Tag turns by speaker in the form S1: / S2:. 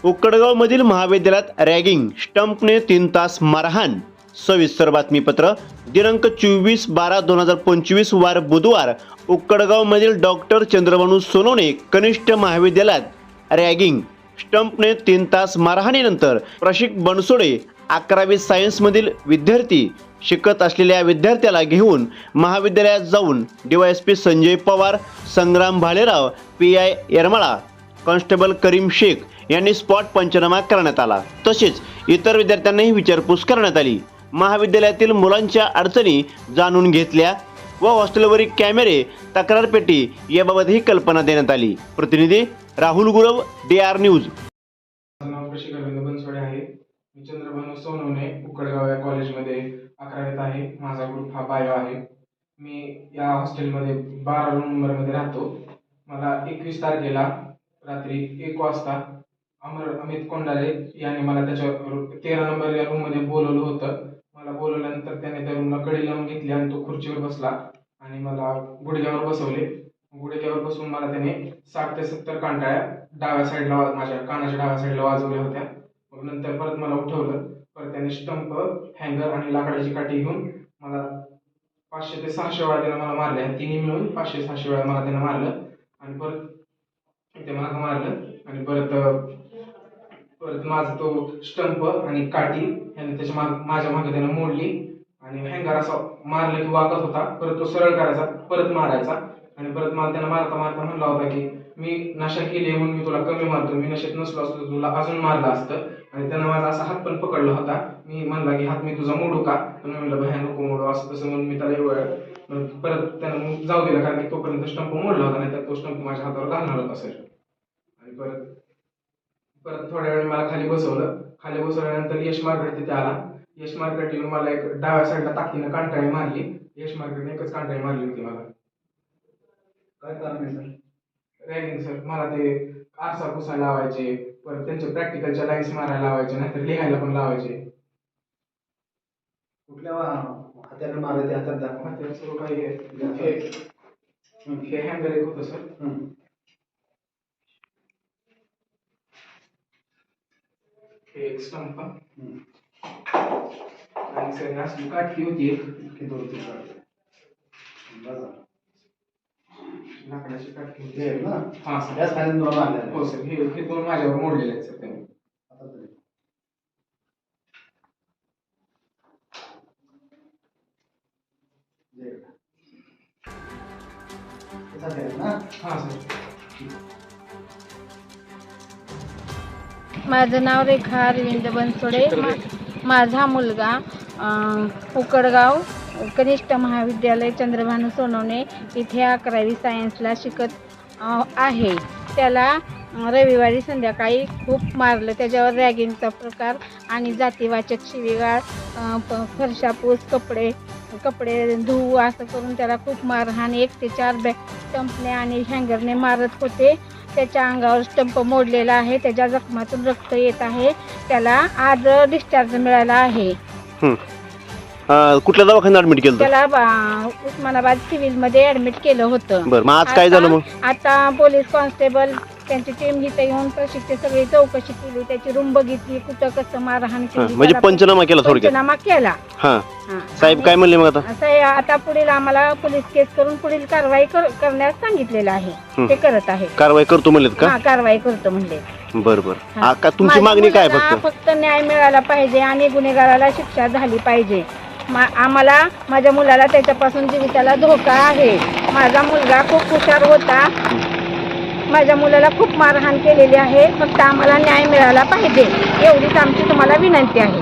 S1: उक्कडगावमधील महाविद्यालयात रॅगिंग, स्टंपने 3 तास मारहाण. सविस्तर बातमीपत्र. दिनांक 24/12/2025 वार बुधवार उक्कडगावमधील डॉक्टर चंद्रभानू सोनवणे कनिष्ठ महाविद्यालयात रॅगिंग, स्टंपने 3 तास मारहाणीनंतर प्रशिक बनसोडे 11वी सायन्समधील विद्यार्थी शिकत असलेल्या विद्यार्थ्याला घेऊन महाविद्यालयात जाऊन डीवायएसपी संजय पवार, संग्राम भालेराव, PI येरमाळा, कॉन्स्टेबल करीम शेख यांनी स्पॉट पंचनामा करण्यात आला. तसेच इतर विद्यार्थ्यांनाही विचारपूस करण्यात आली. महाविद्यालयातील मुलांच्या अडचणी जाणून घेतल्या व हॉस्टेलवरील कॅमेरे, तक्रारपेटी याबाबतही कल्पना देण्यात आली. प्रतिनिधी राहुल गुरव, DR न्यूज.
S2: माझं नाव प्रशिक बनसोडे आहे. मी चंद्रभानू सोनवणे उक्कडगाव या कॉलेजमध्ये 11वीत आहे. माझा ग्रुप हा बायो आहे. मी या हॉस्टेलमध्ये 12 रूम नंबरमध्ये राहतो. मला 21 तारखेला रात्री 1 वाजता अमित कोंडारे यांनी मला त्याच्या 13 नंबर या रूममध्ये बोलवलं होतं. मला बोलवल्यानंतर त्याने त्या रूमला कडी लावून घेतली आणि तो खुर्चीवर बसला आणि मला गुडघ्यावर बसवले. गुडघ्यावर बसून मला त्याने 60 ते 70 कांटाळ्या डाव्या साईडला, माझ्या कानाच्या डाव्या साईडला वाजवल्या होत्या. मग नंतर परत मला उठवलं. परत त्याने स्टंप, हँगर आणि लाकडाची काठी घेऊन मला 500 ते 600 वेळा त्यानं मला मारल्या. तिन्ही मिळून 500-600 वेळा मला त्यानं मारलं आणि परत ते मागं मारलं आणि परत माझा तो स्टंप आणि काठी याने माझ्या मागे त्यानं मोडली आणि हँगर असा मारलं की वाकत होता. परत तो सरळ करायचा, परत मारायचा आणि परत मला त्यानं मारता मारता म्हणला होता की मी नशा केली म्हणून मी तुला कमी मारतो, मी नशेत नसलो असतो तुला अजून मारलं असतं. आणि त्यानं माझा असा हात पण पकडला होता. मी म्हणला की हात मी तुझा मोडू का, पण मी म्हणलं भया नको मोडू, असं तसं म्हणून मी त्याला एवढं परत त्यानं जाऊ दिला, कारण की तोपर्यंत स्टंप मोडला होता, नाही तर तो स्टंप माझ्या हातावर घालणार होता सर. आणि परत थोड्या वेळ मला खाली बसवलं. खाली बसवल्यानंतर यश मार्केट तिथे आला. यश मार्केट येऊन मला एक डाव्या साईडला ताकदीनं कांटाळी मारली. यश मार्केटने एकच कांटाळी मारली होती मला.
S3: काय कारण आहे सर?
S2: Ragging sir. मला ते आरसा पुसायला लावायचे, परत त्यांच्या प्रॅक्टिकलच्या लाईन्स मारायला लावायचे, नाहीतर लिहायला पण लावायचे.
S3: कुठल्या हाताने मारले ते हातात दाखवा.
S2: ते सर्व काही हे हँगर एक होतं सर. हे एक स्टंप आणि सर असली काठी होती एक,
S3: की दोन तीन काढले. बघा.
S2: लाकडाची काठी होती.
S3: हे ना?
S2: हा सर.
S3: त्याच खाली तुला मारले.
S2: हो सर. हे दोन माझ्यावर मोडलेले आहेत सर त्यांनी.
S3: आता तरी. जे. हे झाले ना?
S2: हा सर.
S4: माझं नाव रेखा अरविंद बनसोडे. माझा मुलगा उक्कडगाव कनिष्ठ महाविद्यालय चंद्रभानू सोनवणे इथे 11वी सायन्सला शिकत आहे. त्याला रविवारी संध्याकाळी खूप मारलं. त्याच्यावर रॅगिंगचा प्रकार आणि जातीवाचक शिवीगाळ, फरशापूस, कपडे धुवू असं करून त्याला खूप मारहाण, 1 ते 4 स्टंपने आणि हँगरने मारत होते. त्याच्या अंगावर स्टंप मोडलेला आहे. त्याच्या जखमातून रक्त येत आहे. त्याला आज डिस्चार्ज मिळाला आहे.
S1: कुठल्या दवाखान्यात ऍडमिट केलं?
S4: त्याला उस्मानाबाद सिव्हिलमध्ये ऍडमिट केलं होतं.
S1: बरं, मग आज काय झालं? मग
S4: आता पोलीस कॉन्स्टेबल त्यांची टीम इथे येऊन प्रशिक्षित सगळी चौकशी केली, त्याची रूम बघितली, कुठं कसं मारहाण केली,
S1: म्हणजे पंचनामा केला थोडक्यात.
S4: पंचनामा केला.
S1: साहेब काय म्हणले मग आता?
S4: आता पुढील आम्हाला पोलीस केस करून पुढील कारवाई करण्यास सांगितलेलं आहे. ते करत आहे.
S1: कारवाई करतो म्हणलेत का?
S4: कारवाई करतो म्हणले.
S1: बरोबर. तुमची मागणी काय?
S4: फक्त न्याय मिळाला पाहिजे आणि गुन्हेगाराला शिक्षा झाली पाहिजे. आम्हाला, माझ्या मुलाला त्याच्यापासून जीविताला धोका आहे. माझा मुलगा खूप हुशार होता. माझ्या मुलाला खूप मारहाण केलेली आहे. फक्त आम्हाला न्याय मिळाला पाहिजे एवढीच आमची तुम्हाला विनंती आहे.